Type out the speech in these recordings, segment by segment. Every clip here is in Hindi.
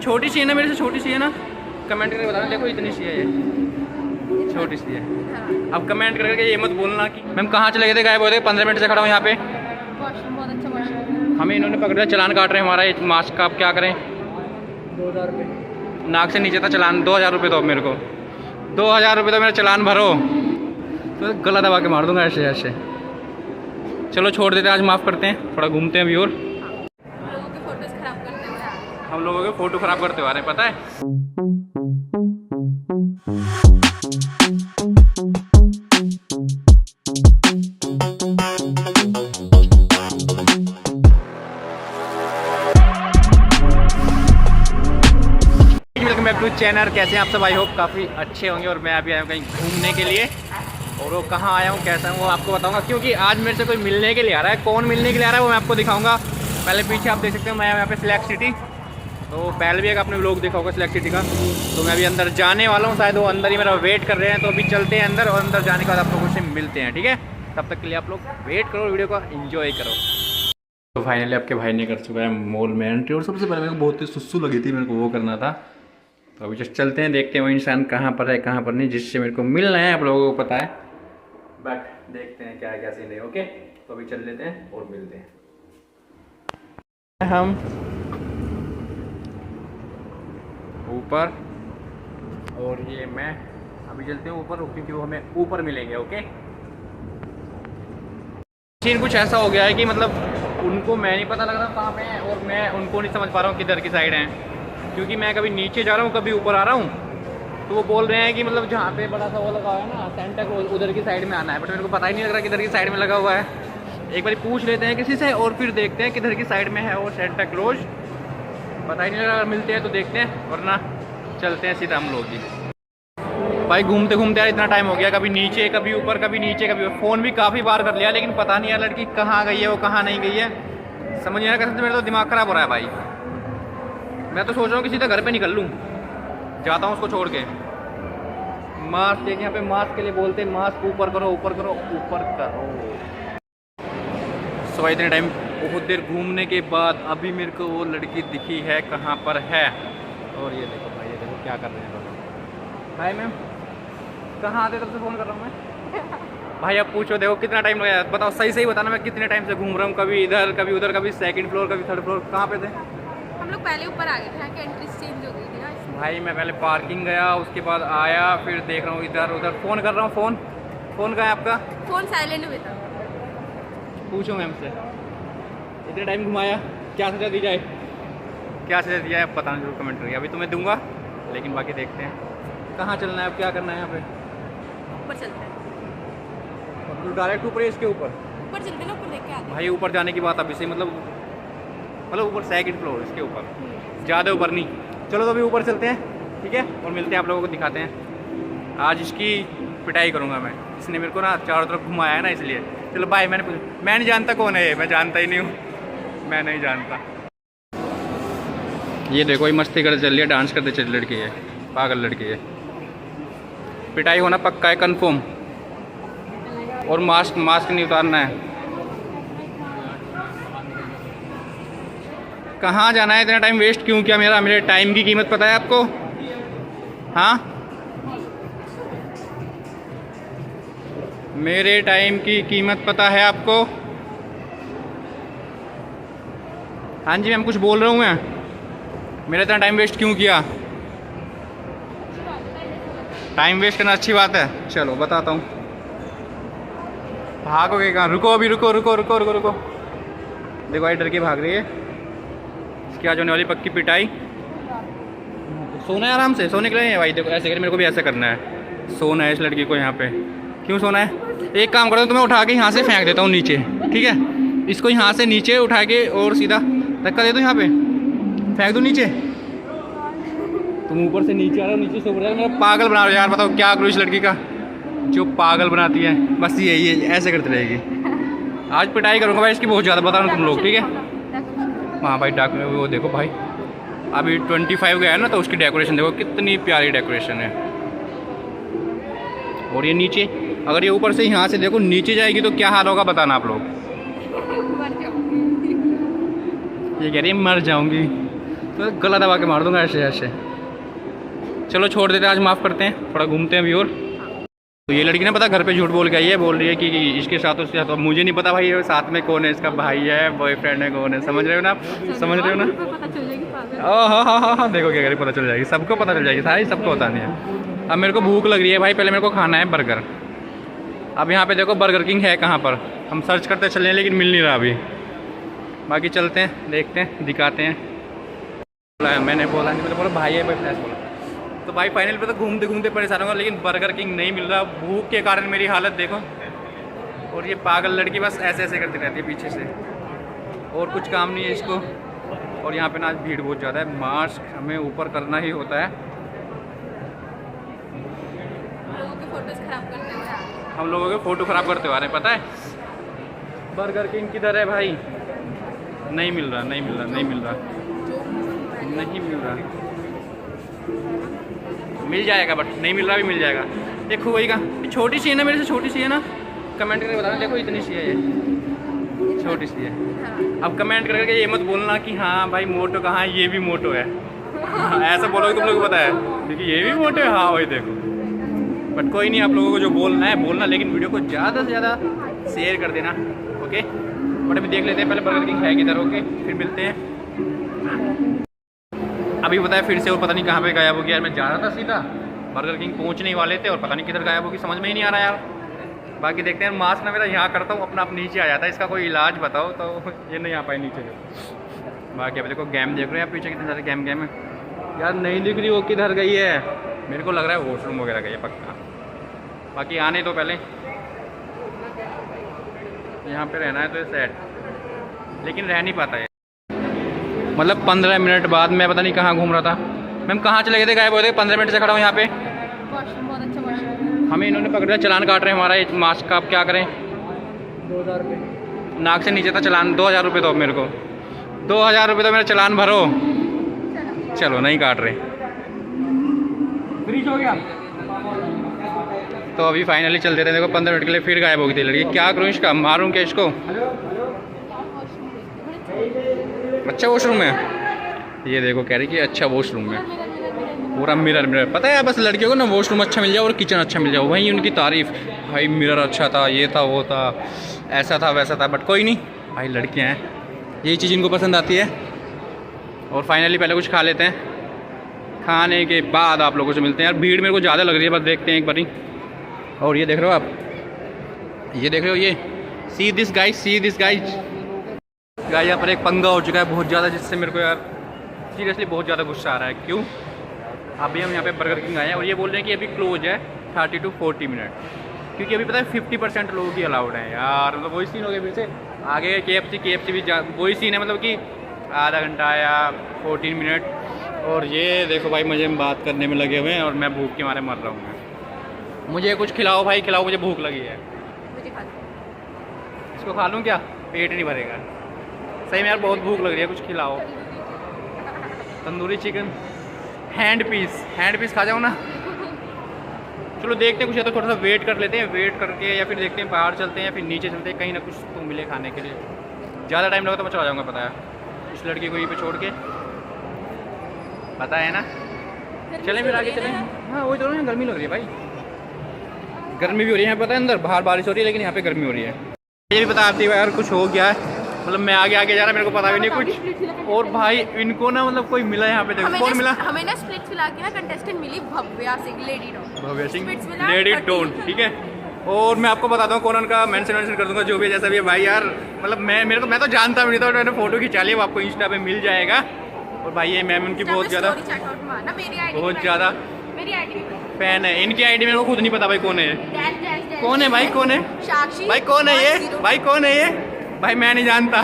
छोटी सी है ना, मेरे से छोटी सी है ना, कमेंट करके बताना। देखो इतनी सी है ये, छोटी सी है। अब कमेंट करके ये मत बोलना कि मैम कहाँ चले गए थे, गायब हो गए। 15 मिनट से खड़ा हूँ यहाँ पे। बहुत अच्छा वॉशरूम। हमें इन्होंने पकड़ लिया, चालान काट रहे हैं हमारा मास्क का। अब क्या करें? 2000 रुपये नाक से नीचे था चालान। 2000 रुपये दो अब मेरे को, 2000 रुपये तो मेरा चालान भरो, तो गला दबा के मार दूंगा ऐसे ऐसे। चलो छोड़ देते हैं, आज माफ़ करते हैं, थोड़ा घूमते हैं अभी। और हम लोगों के फ़ोटो ख़राब करते हुए आ रहे हैं, पता है। Welcome back to channel. कैसे हैं आप सब? आई होप काफ़ी अच्छे होंगे। और मैं अभी आया हूँ कहीं घूमने के लिए, और वो कहाँ आया हूँ, कैसा हूँ, वो आपको बताऊंगा। क्योंकि आज मेरे से कोई मिलने के लिए आ रहा है। कौन मिलने के लिए आ रहा है वो मैं आपको दिखाऊंगा। पहले पीछे आप देख सकते हो, मैं यहाँ पे सिलेक्ट सिटी, तो पहले भी एक आपने व्लॉग देखा होगा सिलेक्ट सिटी का। तो मैं अभी अंदर जाने वाला हूँ, शायद वो अंदर ही मेरा वेट कर रहे हैं। तो अभी चलते हैं अंदर, और अंदर जाने के बाद आप लोगों से मिलते हैं, ठीक है? तब तक के लिए आप लोग वेट करो, वीडियो का एंजॉय करो। तो फाइनली आपके भाई ने कर चुका है मॉल में एंट्री। और सबसे पहले मेरे को बहुत ही सुस्सू लगी थी, मेरे को वो करना था। तो अभी जस्ट चलते हैं, देखते हैं वो इंसान कहाँ पर है कहाँ पर नहीं, जिससे मेरे को मिलना है। आप लोगों को पता है, बट देखते हैं क्या है क्या सीन है। ओके, तो अभी चल लेते हैं और मिलते हैं हम ऊपर। और ये मैं अभी चलते हैं ऊपर, क्योंकि वो हमें ऊपर मिलेंगे। ओके, सीन कुछ ऐसा हो गया है कि मतलब उनको मैं नहीं पता लग रहा कहाँ पे है, और मैं उनको नहीं समझ पा रहा हूँ किधर की साइड है। क्योंकि मैं कभी नीचे जा रहा हूँ, कभी ऊपर आ रहा हूँ। तो वो बोल रहे हैं कि मतलब जहाँ पे बड़ा सा वो लगा हुआ है ना, सेंटा क्लॉज, उधर की साइड में आना है। बट मेरे को पता ही नहीं लग रहा किधर की साइड में लगा हुआ है। एक बार पूछ लेते हैं किसी से, और फिर देखते हैं किधर की साइड में है वो सेंटा क्लॉज। पता ही नहीं लग रहा, मिलते हैं तो देखते हैं, वरना चलते हैं सीधा हम लोग ही। भाई घूमते घूमते यार इतना टाइम हो गया, कभी नीचे कभी ऊपर, कभी नीचे कभी ऊपर। फ़ोन भी काफ़ी बार कर लिया, लेकिन पता नहीं यार लड़की कहाँ गई है, वो कहाँ नहीं गई है, समझ नहीं आ रहा। कसम से मेरा तो दिमाग ख़राब हो रहा है भाई। मैं तो सोच रहा हूँ कि सीधा घर पे निकल लूँ, जाता हूँ उसको छोड़ के। मास्क एक यहाँ पे मास्क के लिए बोलते हैं, मास्क ऊपर करो ऊपर करो ऊपर करो। सो इतने टाइम बहुत देर घूमने के बाद अभी मेरे को वो लड़की दिखी है, कहाँ पर है। और ये देखो भाई, ये देखो क्या कर रहे हैं लोग। हाय मैम, कहाँ आते तब से फ़ोन कर रहा हूँ मैं। भाई अब पूछो, देखो कितना टाइम लगा, बताओ सही सही बताना। मैं कितने टाइम से घूम रहा हूँ, कभी इधर कभी उधर, कभी सेकंड फ्लोर कभी थर्ड फ्लोर। कहाँ पे थे हम लोग? पहले ऊपर आ गए थे, यहाँ की एंट्री चेंज हो गई थी ना। भाई? मैं पहले पार्किंग गया, उसके बाद आया, फिर देख रहा हूँ इधर उधर, फ़ोन कर रहा हूँ। फ़ोन कहाँ है आपका? फ़ोन साइलेंट में था। पूछो मैम से, इतने टाइम घुमाया, क्या सजा दी जाए, क्या सजा दी जाए आप बताना जरूर कमेंट करिए। अभी तुम्हें दूंगा, लेकिन बाकी देखते हैं कहाँ चलना है, अब क्या करना है यहाँ पे। ऊपर चलते हैं। तो डायरेक्ट ऊपर है, इसके ऊपर ऊपर चलते ना, ऊपर देख के आते हैं। भाई ऊपर जाने की बात अभी से, मतलब ऊपर सेकंड फ्लोर, इसके ऊपर, ज़्यादा ऊपर नहीं। चलो तो अभी ऊपर चलते हैं, ठीक है? और मिलते हैं, आप लोगों को दिखाते हैं। आज इसकी पिटाई करूँगा मैं, इसने मेरे को ना चारों तरफ घुमाया है ना, इसलिए। चलो बाय। मैं नहीं जानता कौन है ये, मैं जानता ही नहीं हूँ, मैं नहीं जानता। ये देखो ये मस्ती करते चल रही है, डांस करते चल लड़की है, पागल लड़की है। पिटाई होना पक्का है, कंफर्म। और मास्क नहीं उतारना है। कहाँ जाना है? इतना टाइम वेस्ट क्यों किया मेरा? मेरे टाइम की कीमत पता है आपको? हाँ, मेरे टाइम की कीमत पता है आपको? हाँ जी मैम, कुछ बोल रहा हूँ मैं। मेरा इतना टाइम वेस्ट क्यों किया? टाइम वेस्ट करना अच्छी बात है? चलो बताता हूँ। भागोगे कहाँ? रुको अभी, रुको रुको रुको रुको रुको। देखो भाई डर के भाग रही है, इसकी आज होने वाली पक्की पिटाई। सोना है आराम से, सोने के लिए भाई। देखो ऐसे कर, मेरे को भी ऐसा करना है, सोना है इस लड़की को यहाँ पे। क्यों सोना है? एक काम करता हूँ, तुम्हें उठा के यहाँ से फेंक देता हूँ नीचे, ठीक है? इसको यहाँ से नीचे उठा के और सीधा धक्का दे दो, यहाँ पे फेंक दो नीचे। तुम ऊपर से नीचे आ रहे हो, नीचे से ऊपर जा रहे हो, मेरा पागल बना रहे हो यार। बताओ क्या करूँ इस लड़की का, जो पागल बनाती है। बस ये ऐसे करती रहेगी। आज पिटाई करूँगा भाई इसकी बहुत ज़्यादा, बता रहा हूँ तुम लोग, ठीक है? हाँ भाई डाक में वो देखो भाई, अभी 25 गया है ना, तो उसकी डेकोरेशन देखो कितनी प्यारी डेकोरेशन है। और ये नीचे, अगर ये ऊपर से यहाँ से देखो नीचे जाएगी तो क्या हाल होगा बताना आप लोग। ये कह रही है मर जाऊंगी, तो गला दबा के मार दूंगा ऐसे ऐसे। चलो छोड़ देते हैं, आज माफ़ करते हैं, थोड़ा घूमते हैं अभी। और तो ये लड़की ने पता घर पे झूठ बोल के आई है, बोल रही है कि इसके साथ उसके साथ। मुझे नहीं पता भाई ये साथ में कौन है, इसका भाई है, बॉयफ्रेंड है, कौन है, समझ रहे हो ना आप? समझ रहे हो ना? हाँ, देखो क्या करें, पता चल जाएगी, सबको पता चल जाएगी, सारी सबको बतानी है। अब मेरे को भूख लग रही है भाई, पहले मेरे को खाना है बर्गर। अब यहाँ पे देखो बर्गर किंग है कहाँ पर, हम सर्च करते चले लेकिन मिल नहीं रहा अभी। बाकी चलते हैं, देखते हैं, दिखाते हैं। मैंने बोला नहीं, मैंने बोला भाई है, भाई बोला। तो भाई फाइनल पे तो घूमते घूमते परेशान होगा, लेकिन बर्गर किंग नहीं मिल रहा। भूख के कारण मेरी हालत देखो। और ये पागल लड़की बस ऐसे ऐसे करती रहती है पीछे से, और कुछ काम नहीं है इसको। और यहाँ पे ना आज भीड़ बहुत ज़्यादा है, मास्क हमें ऊपर करना ही होता है। हम लोगों के फ़ोटो ख़राब करते हुए आ रहे हैं, पता है। बर्गर किंग किधर है भाई? नहीं मिल रहा, नहीं मिल रहा, नहीं मिल रहा, नहीं मिल रहा। मिल जाएगा बट नहीं मिल रहा, भी मिल जाएगा। देखो वही का छोटी सी है ना, मेरे से छोटी सी है ना, कमेंट करके बताना। देखो इतनी सी है ये, छोटी सी है। अब कमेंट करके ये मत बोलना कि हाँ भाई मोटो कहाँ है, ये भी मोटो है। ऐसा बोलोगे तुम लोग को पता है, क्योंकि ये भी मोटो है। हाँ वही देखो। बट कोई नहीं, आप लोगों को जो बोलना है बोलना, लेकिन वीडियो को ज़्यादा से ज़्यादा शेयर कर देना, ओके। बट अभी देख लेते हैं पहले बर्गर किंग है किधर, ओके, फिर मिलते हैं। अभी बताया फिर से, और पता नहीं कहाँ पे गायब हो गया यार। मैं जा रहा था सीधा, बर्गर किंग पहुँचने ही वाले थे और पता नहीं किधर गायब होगी, समझ में ही नहीं आ रहा यार। बाकी देखते हैं। मास्क ना मेरा यहाँ करता हूँ, अपना आप नीचे आ जाता है, इसका कोई इलाज बताओ। तो ये नहीं आ पाए नीचे से। बाकी अभी देखो गेम देख रहे हैं आप पीछे, कितने सारे गेम है यार। नहीं दिख रही वो किधर गई है, मेरे को लग रहा है वॉशरूम वगैरह गई है पक्का। बाकी आने तो पहले यहाँ पे रहना है तो ये सेट, लेकिन रह नहीं पाता है। मतलब 15 मिनट बाद मैं पता नहीं कहाँ घूम रहा था। मैम कहाँ चले गए थे, गायब हो गए? 15 मिनट से खड़ा हूँ यहाँ पे। बहुत अच्छा वॉशरूम। हमें इन्होंने पकड़ दिया, चलान काट रहे हैं हमारा मास्क का। अब क्या करें? 2000 रुपये। नाक से नीचे था चलान। 2000 रुपये दो मेरे को, 2000 रुपये तो मेरा चलान भरो। चलो नहीं काट रहे, फ्रीज हो गया। तो अभी फाइनली चल देते हैं। देखो 15 मिनट के लिए फिर गायब हो गई थी लड़की। क्या करूँ इसका, मारूँ क्या इसको? अच्छा वॉशरूम है, ये देखो कह रही कि अच्छा वॉशरूम है, पूरा मिरर मिरर। पता है बस लड़कियों को ना वॉशरूम अच्छा मिल जाए और किचन अच्छा मिल जाए, वहीं उनकी तारीफ। भाई मिरर अच्छा था, ये था, वो था, ऐसा था, वैसा था। बट कोई नहीं भाई, लड़कियां हैं, यही चीज़ इनको पसंद आती है। और फाइनली पहले कुछ खा लेते हैं, खाने के बाद आप लोगों से मिलते हैं। यार भीड़ मेरे को ज़्यादा लग रही है, बस देखते हैं एक बारी। और ये देख रहे हो आप, ये देख रहे हो, ये see this guys, see this guys. Guys यहाँ पर एक पंगा हो चुका है बहुत ज़्यादा, जिससे मेरे को यार सीरियसली बहुत ज़्यादा गुस्सा आ रहा है। क्यों? अभी हम यहाँ पे बर्गर किंग आए हैं और ये बोल रहे हैं कि अभी क्लोज है 30 to 40 मिनट, क्योंकि अभी पता है 50% लोगों की अलाउड है यार। मतलब वही सीन हो गया फिर से। आगे KFC भी वही सीन है, मतलब कि आधा घंटा या 14 मिनट। और ये देखो भाई मुझे बात करने में लगे हुए हैं और मैं भूख के मारे मर रहा हूँ। मुझे कुछ खिलाओ भाई, खिलाओ, मुझे भूख लगी है। इसको खा लूँ क्या? पेट नहीं भरेगा सही में यार, बहुत भूख लग रही है, कुछ खिलाओ। तंदूरी चिकन, हैंड पीस खा जाओ ना। चलो देखते हैं कुछ है तो थोड़ा सा वेट कर लेते हैं, वेट करके या फिर देखते हैं बाहर चलते हैं या फिर नीचे चलते हैं, कहीं ना कुछ तो मिले खाने के लिए। ज़्यादा टाइम लगा तो मैं चला जाऊँगा, पता है, इस लड़की को यहीं पे छोड़ के, पता है ना। चलें फिर आगे चलें। हाँ वही तो ना, गर्मी लग रही है भाई, गर्मी भी हो रही है, पता है अंदर बाहर बारिश हो रही है लेकिन यहाँ पे गर्मी हो रही है। ये भी पता आती है यार कुछ हो गया है, मतलब मैं आगे जा रहा, मेरे को पता भी नहीं कुछ। और भाई इनको ना मतलब कोई मिला यहाँ पे, देखो कौन मिला? हमें ना स्प्लिट खिला के ना कंटेस्टेंट मिली भव्या सिंह, लेडी डोंट, ठीक है। और मैं आपको बताता हूँ कौन उनका मेंशन कर दूंगा, जो भी जैसा भी है भाई यार। मतलब मैं तो जानता भी नहीं था, मैंने फोटो खिंचा लिया, वो आपको इंस्टा पे मिल जाएगा। और भाई ये मैम उनकी बहुत ज़्यादा फैन है। इनकी आईडी मेरे को खुद नहीं पता भाई कौन है, कौन है भाई, कौन है भाई, कौन है ये भाई, कौन है ये भाई? मैं नहीं जानता,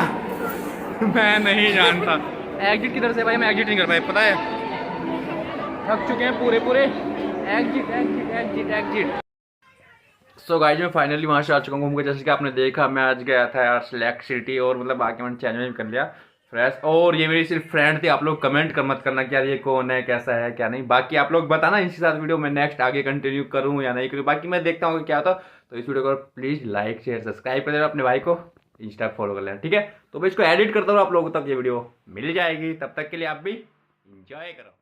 मैं नहीं जानता। एग्जिट किधर से भाई? मैं एग्जिट नहीं कर पाया, पता है, थक चुके हैं पूरे। एग्जिट। सो गाइस मैं फाइनली वहाँ से आ चुका हूँ घूम के। जैसे कि आपने देखा मैं आज गया था यार सिलेक्ट सिटी, और मतलब बाकी मैंने चेंज कर लिया फ्रेश। और ये मेरी सिर्फ फ्रेंड थी। आप लोग कमेंट मत करना कि यार ये कौन है, कैसा है, क्या नहीं। बाकी आप लोग बताना इसके साथ वीडियो मैं नेक्स्ट आगे कंटिन्यू करूँ या नहीं करूँ, बाकी मैं देखता हूँ कि क्या होता। तो इस वीडियो को प्लीज़ लाइक शेयर सब्सक्राइब कर देना, अपने भाई को इंस्टा फॉलो कर लेना, ठीक है। तो मैं इसको एडिट करता हूँ, आप लोगों तक ये वीडियो मिल जाएगी। तब तक के लिए आप भी इंजॉय करो।